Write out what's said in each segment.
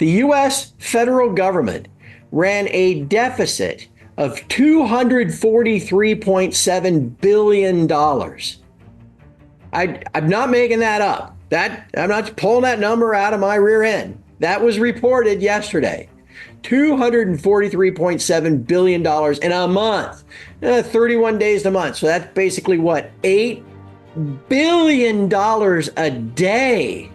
The U.S. federal government ran a deficit of $243.7 billion. I'm not making that up. I'm not pulling that number out of my rear end. That was reported yesterday. $243.7 billion in a month, 31 days a month. So that's basically what, $8 billion a day.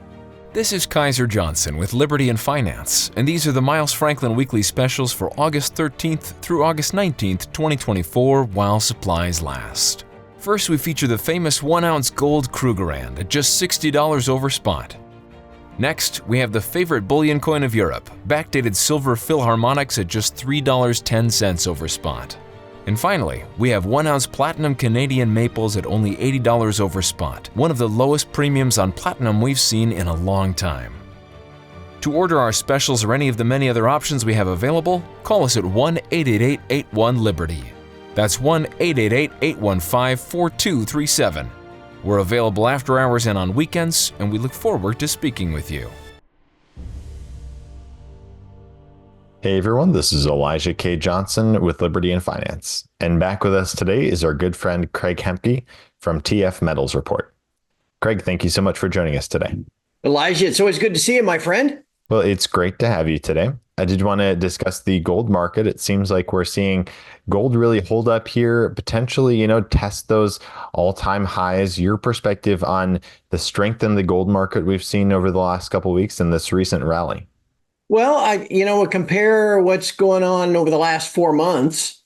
This is Kaiser Johnson with Liberty and Finance, and these are the Miles Franklin Weekly Specials for August 13th through August 19th, 2024, while supplies last. First, we feature the famous 1-ounce gold Krugerrand at just $60 over spot. Next, we have the favorite bullion coin of Europe, backdated silver Philharmonics at just $3.10 over spot. And finally, we have 1-ounce platinum Canadian maples at only $80 over spot, one of the lowest premiums on platinum we've seen in a long time. To order our specials or any of the many other options we have available, call us at 1-888-81-LIBERTY. That's 1-888-815-4237. We're available after hours and on weekends, and we look forward to speaking with you. Hey everyone, this is Elijah K. Johnson with Liberty and Finance. And back with us today is our good friend Craig Hemke from TF Metals Report. Craig, thank you so much for joining us today. Elijah, it's always good to see you, my friend. Well, it's great to have you today. I did want to discuss the gold market. It seems like we're seeing gold really hold up here, potentially, test those all-time highs. Your perspective on the strength in the gold market we've seen over the last couple of weeks in this recent rally? Well, we'll compare what's going on over the last 4 months,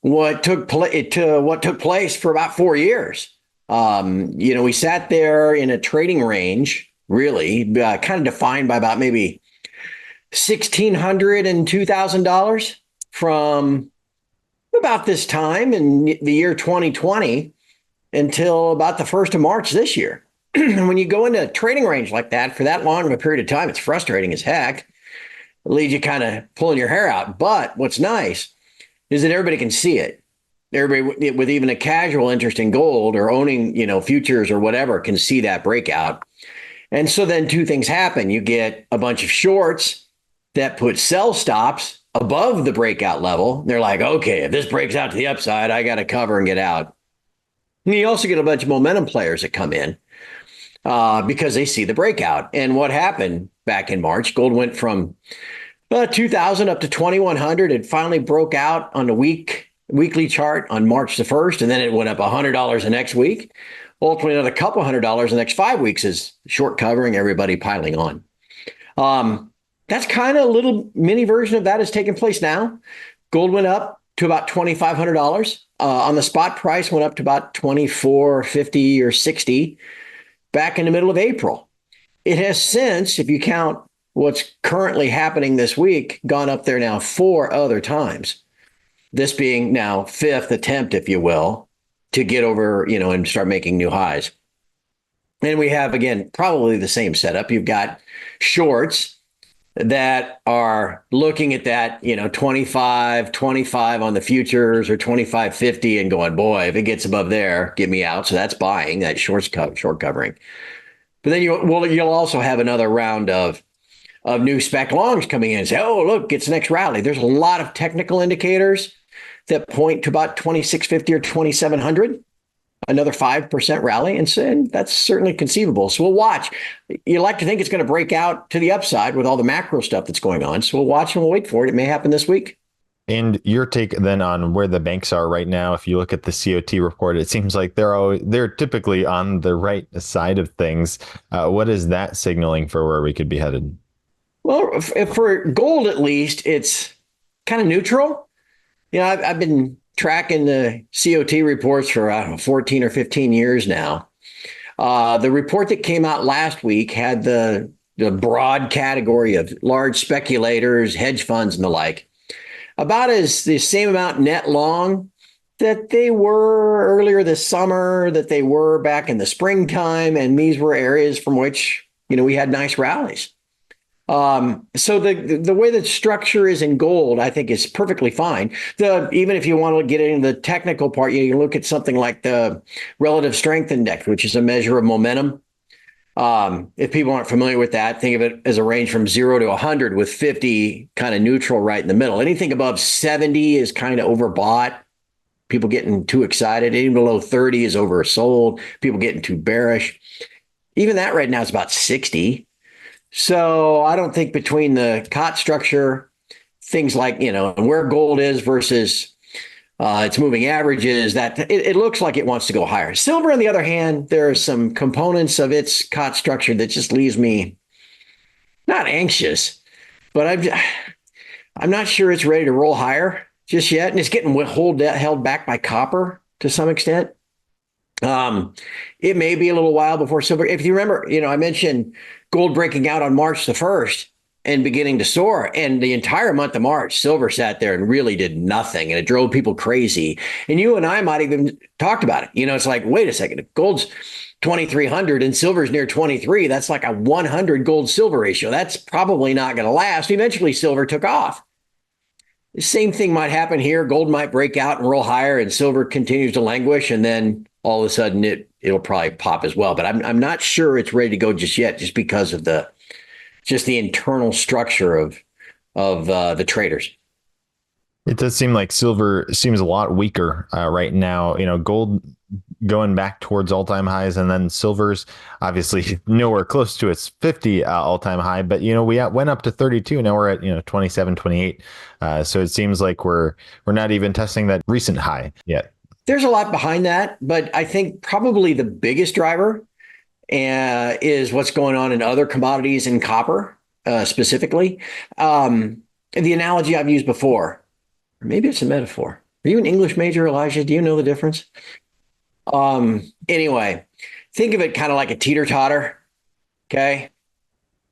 what took place for about 4 years. We sat there in a trading range, really, kind of defined by about maybe $1,600 and $2,000 from about this time in the year 2020 until about the 1st of March this year. And when you go into a trading range like that for that long of a period of time, it's frustrating as heck. It leaves you kind of pulling your hair out. But what's nice is that everybody can see it. Everybody with even a casual interest in gold or owning, futures or whatever can see that breakout. And so then two things happen. You get a bunch of shorts that put sell stops above the breakout level. They're like, okay, if this breaks out to the upside, I got to cover and get out. And you also get a bunch of momentum players that come in because they see the breakout. And what happened back in March, gold went from 2,000 up to 2,100. It finally broke out on the weekly chart on March the 1st, and then it went up $100 the next week. Ultimately, another couple $100 the next 5 weeks is short covering, everybody piling on. That's kind of a little mini version of that is taking place now. Gold went up to about $2,500. On the spot price went up to about $2,450 or $2,460 back in the middle of April. It has since, if you count what's currently happening this week, gone up there now 4 other times. This being now 5th attempt, if you will, to get over, and start making new highs. And we have, again, probably the same setup. You've got shorts that are looking at that, 25 on the futures or 25.50 and going, boy, if it gets above there, get me out. So that's buying, that short covering. But then you'll also have another round of new spec longs coming in and say, oh, look, it's the next rally. There's a lot of technical indicators that point to about 2650 or 2700, another 5% rally. And so that's certainly conceivable. So we'll watch. You like to think it's going to break out to the upside with all the macro stuff that's going on. So we'll watch and we'll wait for it. It may happen this week. And your take then on where the banks are right now, if you look at the COT report, it seems like they're typically on the right side of things. What is that signaling for where we could be headed? Well, for gold, at least, it's kind of neutral. I've been tracking the COT reports for 14 or 15 years now. The report that came out last week had the broad category of large speculators, hedge funds, and the like. About as the same amount net long that they were earlier this summer, that they were back in the springtime, and these were areas from which, we had nice rallies. So the way the structure is in gold, I think is perfectly fine. Even if you want to get into the technical part, you look at something like the relative strength index, which is a measure of momentum. If people aren't familiar with that, think of it as a range from 0 to 100 with 50 kind of neutral right in the middle. Anything above 70 is kind of overbought. People getting too excited. Anything below 30 is oversold. People getting too bearish. Even that right now is about 60. So I don't think between the COT structure, things like, and where gold is versus its moving averages, that it looks like it wants to go higher. Silver, on the other hand, there are some components of its COT structure that just leaves me not anxious, but I'm not sure it's ready to roll higher just yet. And it's getting held back by copper to some extent. It may be a little while before silver. If you remember, I mentioned gold breaking out on March the 1st and beginning to soar. And the entire month of March, silver sat there and really did nothing. And it drove people crazy. And you and I might even talked about it. It's like, wait a second, if gold's 2,300 and silver's near 23, that's like a 100 gold silver ratio. That's probably not going to last. Eventually, silver took off. The same thing might happen here. Gold might break out and roll higher and silver continues to languish. And then all of a sudden it'll probably pop as well. But I'm not sure it's ready to go just yet, just because of the internal structure of the traders. It does seem like silver seems a lot weaker right now. Gold going back towards all-time highs, and then silver's obviously nowhere close to its 50 all-time high. But we went up to 32. Now we're at 27, 28. So it seems like we're not even testing that recent high yet. There's a lot behind that, but I think probably the biggest driver is what's going on in other commodities, in copper specifically. The analogy I've used before, or maybe it's a metaphor. Are you an English major, Elijah? Do you know the difference? Anyway, think of it kind of like a teeter-totter, okay?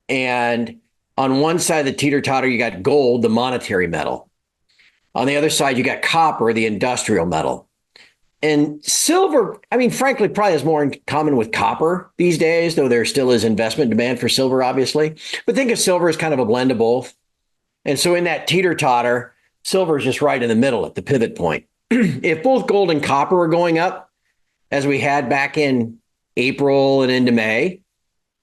And on one side of the teeter-totter, you got gold, the monetary metal. On the other side, you got copper, the industrial metal. And silver, frankly, probably has more in common with copper these days, though there still is investment demand for silver, obviously. But think of silver as kind of a blend of both. And so in that teeter-totter, silver is just right in the middle at the pivot point. If both gold and copper are going up, as we had back in April and into May,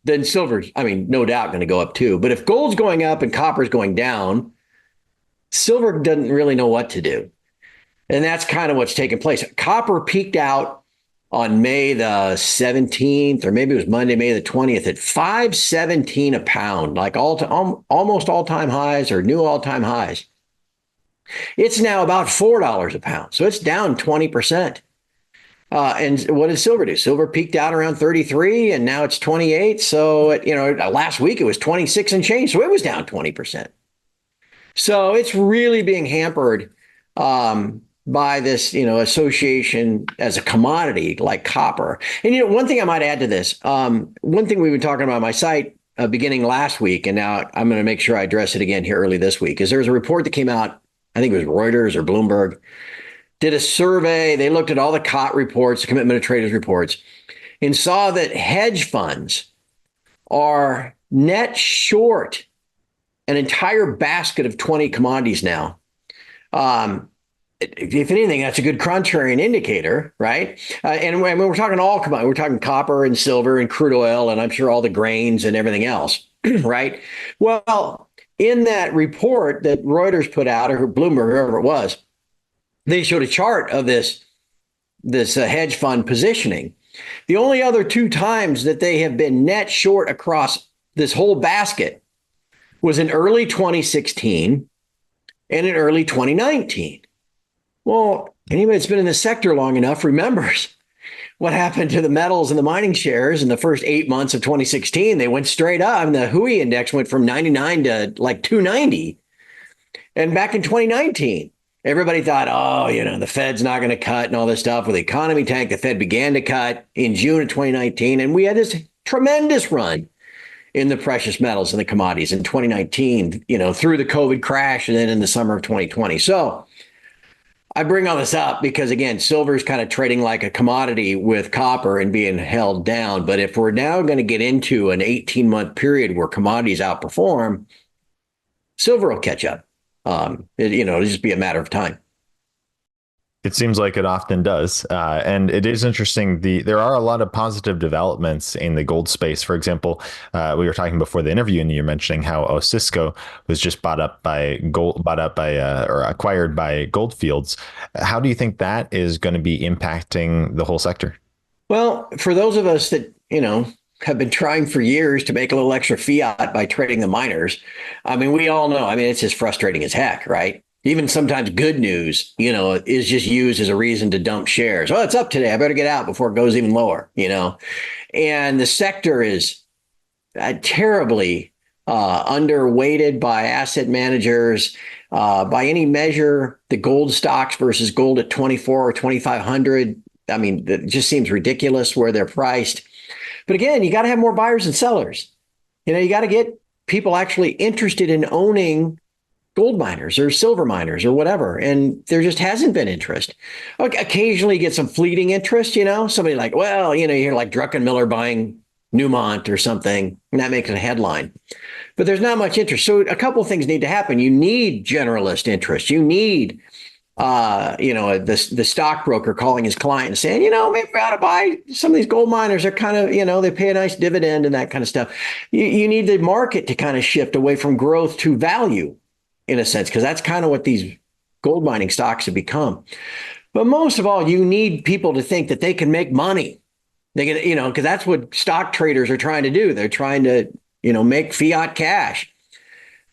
then silver's, no doubt going to go up too. But if gold's going up and copper's going down, silver doesn't really know what to do. And that's kind of what's taking place. Copper peaked out on May the 17th, or maybe it was Monday, May the 20th, at $5.17 a pound, like almost all-time highs or new all-time highs. It's now about $4 a pound. So it's down 20%. And what did silver do? Silver peaked out around 33 and now it's 28. So, last week it was 26 and change. So it was down 20%. So it's really being hampered by this, association as a commodity like copper. And, one thing I might add to this, one thing we've been talking about on my site beginning last week, and now I'm going to make sure I address it again here early this week, is there was a report that came out, I think it was Reuters or Bloomberg, did a survey. They looked at all the COT reports, the commitment of traders reports, and saw that hedge funds are net short an entire basket of 20 commodities now. If anything, that's a good contrarian indicator, right? And when we're talking all commodities, we're talking copper and silver and crude oil, and I'm sure all the grains and everything else, right? Well, in that report that Reuters put out, or Bloomberg, whoever it was, they showed a chart of this hedge fund positioning. The only other two times that they have been net short across this whole basket was in early 2016 and in early 2019. Well, anybody that's been in the sector long enough remembers what happened to the metals and the mining shares in the first 8 months of 2016. They went straight up, and the Hui index went from 99 to like 290. And back in 2019, everybody thought, the Fed's not going to cut and all this stuff. With the economy tank, the Fed began to cut in June of 2019. And we had this tremendous run in the precious metals and the commodities in 2019, through the COVID crash and then in the summer of 2020. So I bring all this up because, again, silver is kind of trading like a commodity with copper and being held down. But if we're now going to get into an 18-month period where commodities outperform, silver will catch up. It'll just be a matter of time. It seems like it often does. And it is interesting. There are a lot of positive developments in the gold space. For example, we were talking before the interview and you're mentioning how Cisco was just or acquired by Goldfields. How do you think that is going to be impacting the whole sector? Well, for those of us that, have been trying for years to make a little extra fiat by trading the miners, I mean, we all know, I mean, it's just frustrating as heck, right? Even sometimes good news, is just used as a reason to dump shares. Oh, it's up today. I better get out before it goes even lower. And the sector is terribly underweighted by asset managers. By any measure, the gold stocks versus gold at 24 or 2,500. I mean, it just seems ridiculous where they're priced. But again, you got to have more buyers and sellers. You got to get people actually interested in owning gold miners or silver miners or whatever. And there just hasn't been interest. Occasionally you get some fleeting interest, somebody like, well, you're like Druckenmiller buying Newmont or something, and that makes a headline. But there's not much interest. So a couple of things need to happen. You need generalist interest. You need the stockbroker calling his client and saying, maybe we ought to buy some of these gold miners. They're kind of, they pay a nice dividend and that kind of stuff. You need the market to kind of shift away from growth to value in a sense, because that's kind of what these gold mining stocks have become. But most of all, you need people to think that they can make money. They can, because that's what stock traders are trying to do. They're trying to, make fiat cash.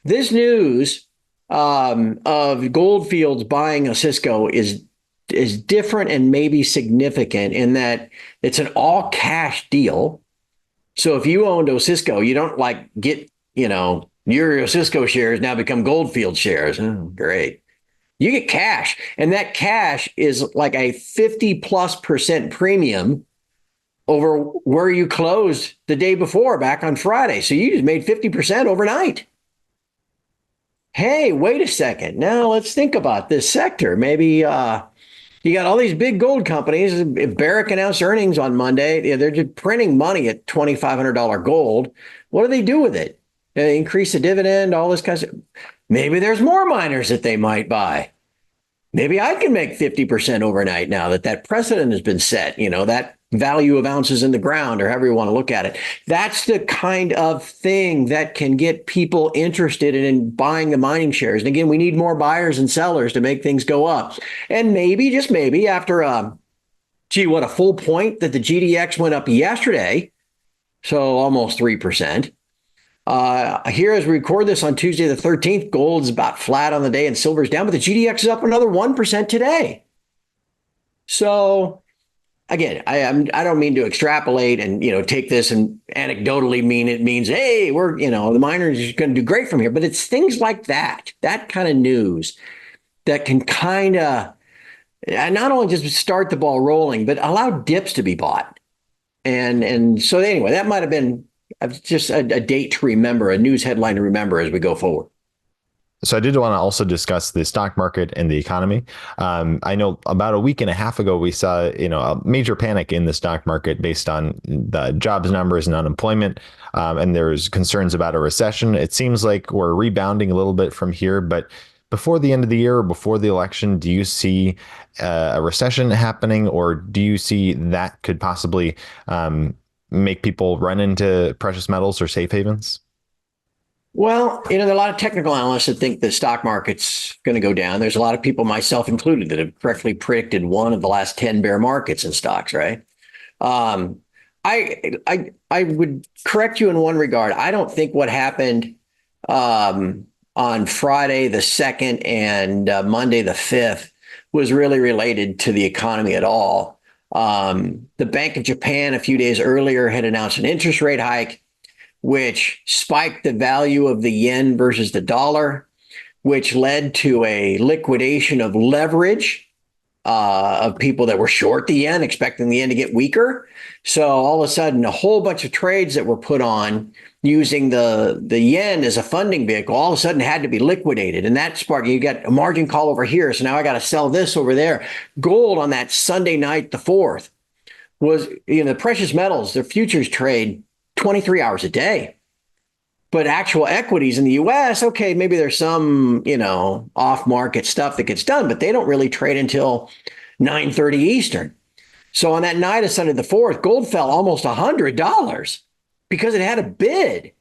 This news of Goldfields buying a Cisco is different and maybe significant in that it's an all cash deal. So if you owned Cisco, you don't get, your Cisco shares now become Goldfield shares. Oh, great. You get cash, and that cash is like a 50+% premium over where you closed the day before back on Friday. So you just made 50% overnight. Hey, wait a second. Now let's think about this sector. Maybe you got all these big gold companies. If Barrick announced earnings on Monday, they're just printing money at $2,500 gold. What do they do with it? They increase the dividend, all this kind of stuff. Maybe there's more miners that they might buy. Maybe I can make 50% overnight now that precedent has been set, that value of ounces in the ground, or however you want to look at it. That's the kind of thing that can get people interested in buying the mining shares. And again, we need more buyers and sellers to make things go up. And maybe, just maybe, after, what a full point that the GDX went up yesterday, so almost 3%. Here, as we record this on Tuesday, the 13th, gold is about flat on the day and silver's down, but the GDX is up another 1% today. So again, I don't mean to extrapolate and, take this and anecdotally mean it means, hey, we're, the miners are going to do great from here. But it's things like that kind of news that can kind of not only just start the ball rolling, but allow dips to be bought. And so anyway, that might have been just a date to remember, a news headline to remember as we go forward. So I did want to also discuss the stock market and the economy. I know about a week and a half ago, we saw, a major panic in the stock market based on the jobs numbers and unemployment. And there's concerns about a recession. It seems like we're rebounding a little bit from here, but before the end of the year or before the election, do you see a recession happening, or do you see that could possibly make people run into precious metals or safe havens? Well, there are a lot of technical analysts that think the stock market's going to go down. There's a lot of people, myself included, that have correctly predicted one of the last 10 bear markets in stocks, right? I would correct you in one regard. I don't think what happened on Friday the 2nd and Monday the 5th was really related to the economy at all. The Bank of Japan a few days earlier had announced an interest rate hike, which spiked the value of the yen versus the dollar, which led to a liquidation of leverage of people that were short the yen, expecting the yen to get weaker. So all of a sudden, a whole bunch of trades that were put on using the yen as a funding vehicle all of a sudden had to be liquidated. And that sparked, you got a margin call over here. So now I got to sell this over there. Gold on that Sunday night, the 4th, was, the precious metals, their futures trade 23 hours a day. But actual equities in the US, okay, maybe there's some, off market stuff that gets done, but they don't really trade until 9:30 Eastern. So on that night of Sunday the 4th, gold fell almost $100 because it had a bid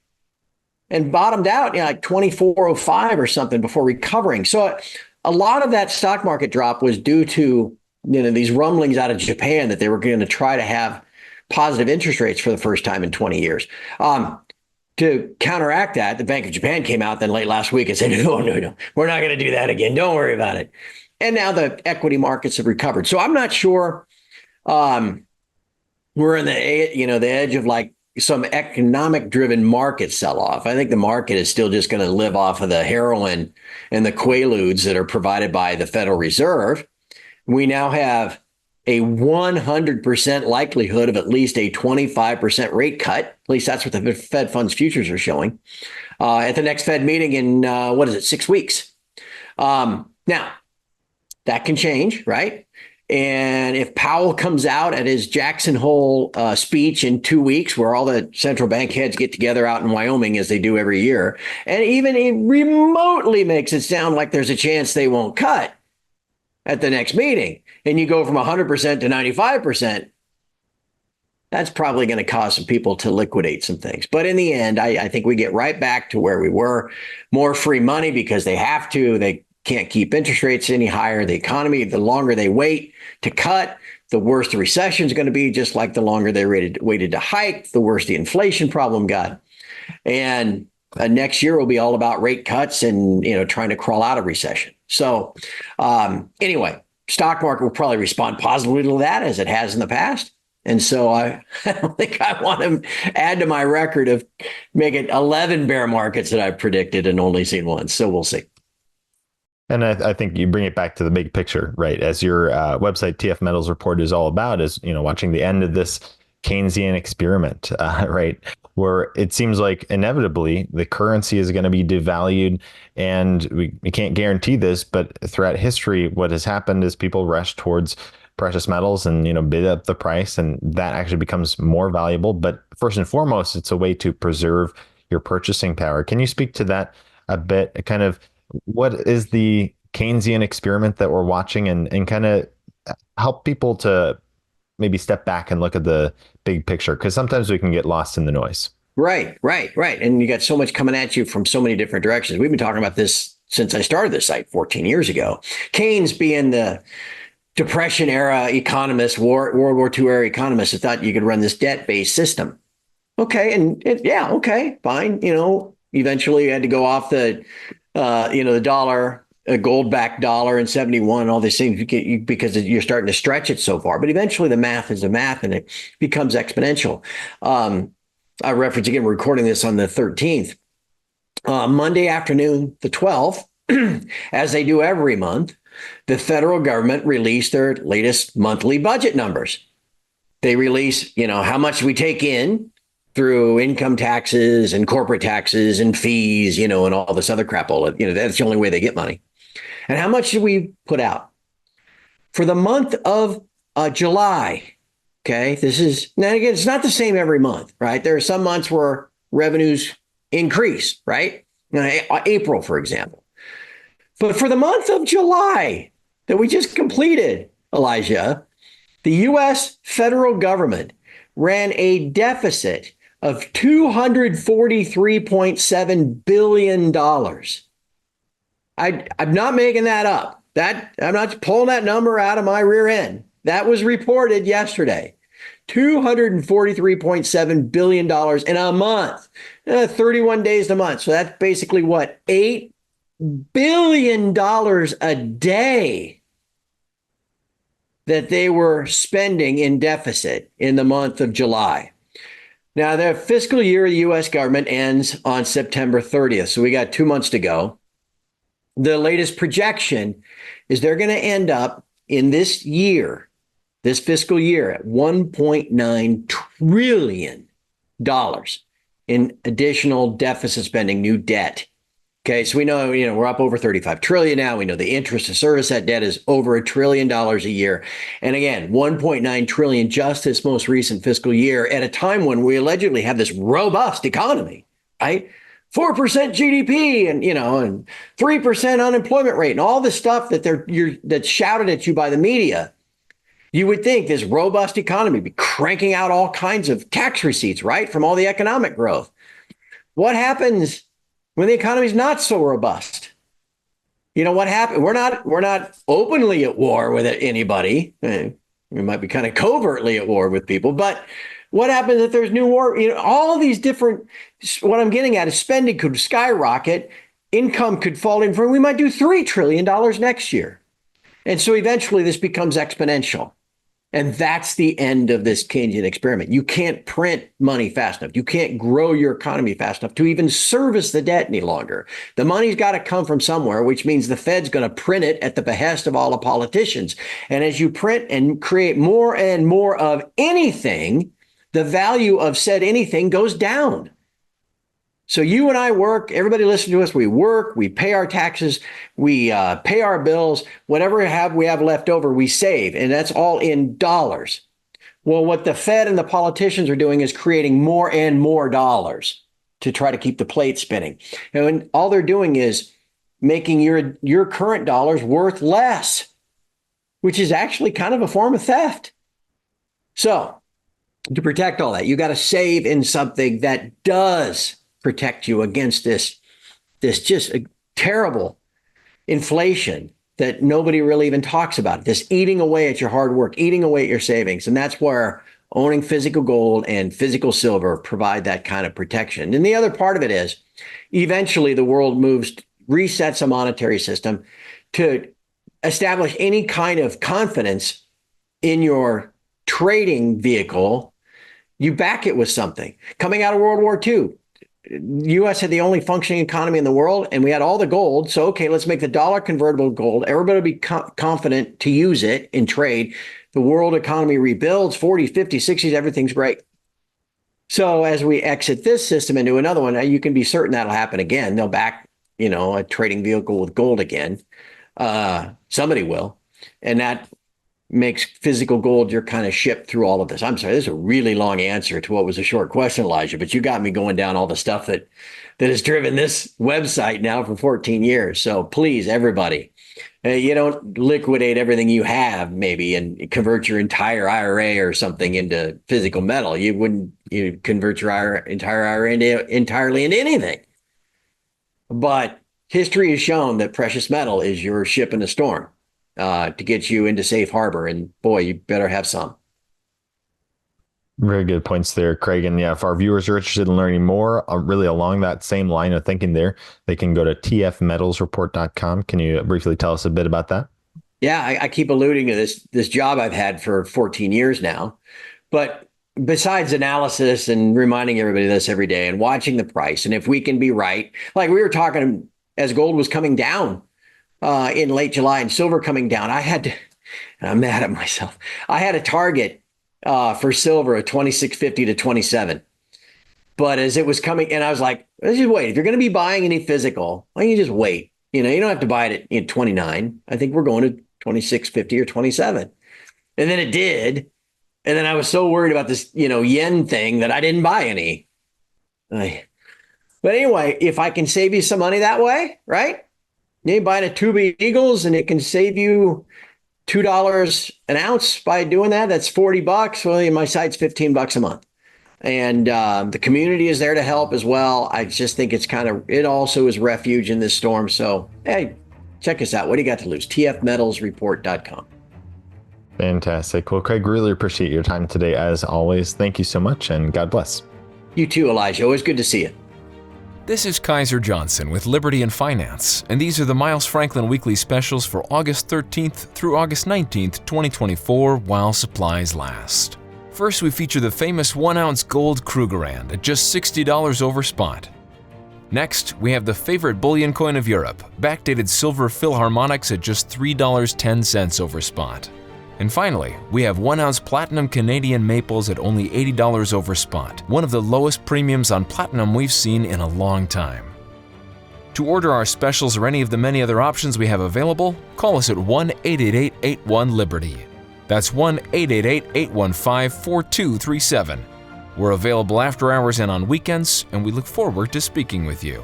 and bottomed out like 2405 or something before recovering. So a lot of that stock market drop was due to these rumblings out of Japan that they were going to try to have positive interest rates for the first time in 20 years. To counteract that, the Bank of Japan came out then late last week and said, no, we're not going to do that again. Don't worry about it. And now the equity markets have recovered. So I'm not sure we're in the edge of like some economic driven market sell off. I think the market is still just going to live off of the heroin and the quaaludes that are provided by the Federal Reserve. We now have a 100% likelihood of at least a 25% rate cut. At least that's what the Fed funds futures are showing at the next Fed meeting in 6 weeks. Now that can change, right? And if Powell comes out at his Jackson Hole speech in 2 weeks, where all the central bank heads get together out in Wyoming as they do every year, and even it remotely makes it sound like there's a chance they won't cut at the next meeting, and you go from 100% to 95%, that's probably going to cause some people to liquidate some things. But in the end, I think we get right back to where we were, more free money because they have to. They can't keep interest rates any higher. The economy, the longer they wait to cut, the worse the recession is going to be, just like the longer they waited to hike, the worse the inflation problem got. And next year will be all about rate cuts and, trying to crawl out of recession. So anyway, stock market will probably respond positively to that as it has in the past. And so I don't think I want to add to my record of making 11 bear markets that I've predicted and only seen one. So we'll see. And I think you bring it back to the big picture, right? As your website, TF Metals Report, is all about, is, watching the end of this Keynesian experiment, right? Where it seems like inevitably the currency is going to be devalued. And we can't guarantee this, but throughout history, what has happened is people rush towards precious metals and, bid up the price, and that actually becomes more valuable. But first and foremost, it's a way to preserve your purchasing power. Can you speak to that a bit? Kind of what is the Keynesian experiment that we're watching, and kind of help people to maybe step back and look at the big picture, because sometimes we can get lost in the noise. Right. And you got so much coming at you from so many different directions. We've been talking about this since I started this site 14 years ago. Keynes, being the Depression era economist, World War II era economist, that thought you could run this debt-based system. Okay. And okay, fine. Eventually you had to go off the dollar, a gold-backed dollar in 71, all these things because you're starting to stretch it so far. But eventually the math is the math and it becomes exponential. I reference again, we're recording this on the 13th. Monday afternoon, the 12th, as they do every month, the federal government released their latest monthly budget numbers. They release, how much we take in through income taxes and corporate taxes and fees, and all this other crap. That's the only way they get money. And how much did we put out for the month of July? Okay, now again, it's not the same every month, right? There are some months where revenues increase, right? April, for example. But for the month of July that we just completed, Elijah, the U.S. federal government ran a deficit of $243.7 billion. I'm not making that up. I'm not pulling that number out of my rear end. That was reported yesterday. $243.7 billion in a month, 31 days a month. So that's basically what, $8 billion a day that they were spending in deficit in the month of July. Now, the fiscal year of the U.S. government ends on September 30th. So we got 2 months to go. The latest projection is they're going to end up in this fiscal year, at $1.9 trillion in additional deficit spending, new debt. Okay, so we know, we're up over 35 trillion now. We know the interest to service that debt is over $1 trillion a year. And again, 1.9 trillion just this most recent fiscal year, at a time when we allegedly have this robust economy, right? 4% GDP and, and 3% unemployment rate and all the stuff that's shouted at you by the media. You would think this robust economy would be cranking out all kinds of tax receipts, right, from all the economic growth. What happens when the economy is not so robust? What happened? We're not openly at war with anybody. We might be kind of covertly at war with people, but what happens if there's new war? All these different, what I'm getting at is spending could skyrocket, income could fall in, we might do $3 trillion next year. And so eventually this becomes exponential. And that's the end of this Keynesian experiment. You can't print money fast enough. You can't grow your economy fast enough to even service the debt any longer. The money's got to come from somewhere, which means the Fed's going to print it at the behest of all the politicians. And as you print and create more and more of anything, the value of said anything goes down. So you and I work, everybody listen to us, we work, we pay our taxes, we pay our bills, whatever we have left over, we save, and that's all in dollars. Well, what the Fed and the politicians are doing is creating more and more dollars to try to keep the plate spinning. And all they're doing is making your current dollars worth less, which is actually kind of a form of theft. So to protect all that, you got to save in something that does protect you against this just a terrible inflation that nobody really even talks about. This eating away at your hard work, eating away at your savings. And that's where owning physical gold and physical silver provide that kind of protection. And the other part of it is eventually the world resets a monetary system to establish any kind of confidence in your trading vehicle. You back it with something. Coming out of World War II, the U.S. had the only functioning economy in the world, and we had all the gold. So, okay, let's make the dollar convertible gold. Everybody will be confident to use it in trade. The world economy rebuilds, 40s, 50s, 60s, everything's great. So as we exit this system into another one, you can be certain that'll happen again. They'll back, a trading vehicle with gold again. Somebody will. And that makes physical gold your kind of ship through all of this. I'm sorry, this is a really long answer to what was a short question, Elijah, but you got me going down all the stuff that has driven this website now for 14 years. So please, everybody, you don't liquidate everything you have maybe and convert your entire IRA or something into physical metal. You convert your entire IRA entirely into anything. But history has shown that precious metal is your ship in a storm. To get you into safe harbor. And boy, you better have some. Very good points there, Craig. And yeah, if our viewers are interested in learning more, really along that same line of thinking there, they can go to tfmetalsreport.com. Can you briefly tell us a bit about that? Yeah, I keep alluding to this job I've had for 14 years now. But besides analysis and reminding everybody of this every day and watching the price, and if we can be right, like we were talking as gold was coming down, in late July and silver coming down, and I'm mad at myself. I had a target for silver at 26.50 to 27. But as it was coming, and I was like, let's just wait. If you're going to be buying any physical, why don't you just wait? You don't have to buy it at 29. I think we're going to 26.50 or 27. And then it did. And then I was so worried about this, yen thing that I didn't buy any. But anyway, if I can save you some money that way, right? You ain't buying a tube of Eagles and it can save you $2 an ounce by doing that. That's $40. Well, my site's $15 a month. And the community is there to help as well. I just think it also is refuge in this storm. So, hey, check us out. What do you got to lose? tfmetalsreport.com. Fantastic. Well, Craig, really appreciate your time today as always. Thank you so much and God bless. You too, Elijah. Always good to see you. This is Kaiser Johnson with Liberty and Finance, and these are the Miles Franklin Weekly Specials for August 13th through August 19th, 2024, while supplies last. First, we feature the famous 1-ounce gold Krugerrand at just $60 over spot. Next, we have the favorite bullion coin of Europe, backdated silver Philharmonics at just $3.10 over spot. And finally, we have 1-ounce platinum Canadian maples at only $80 over spot, one of the lowest premiums on platinum we've seen in a long time. To order our specials or any of the many other options we have available, call us at 1-888-81-LIBERTY. That's 1-888-815-4237. We're available after hours and on weekends, and we look forward to speaking with you.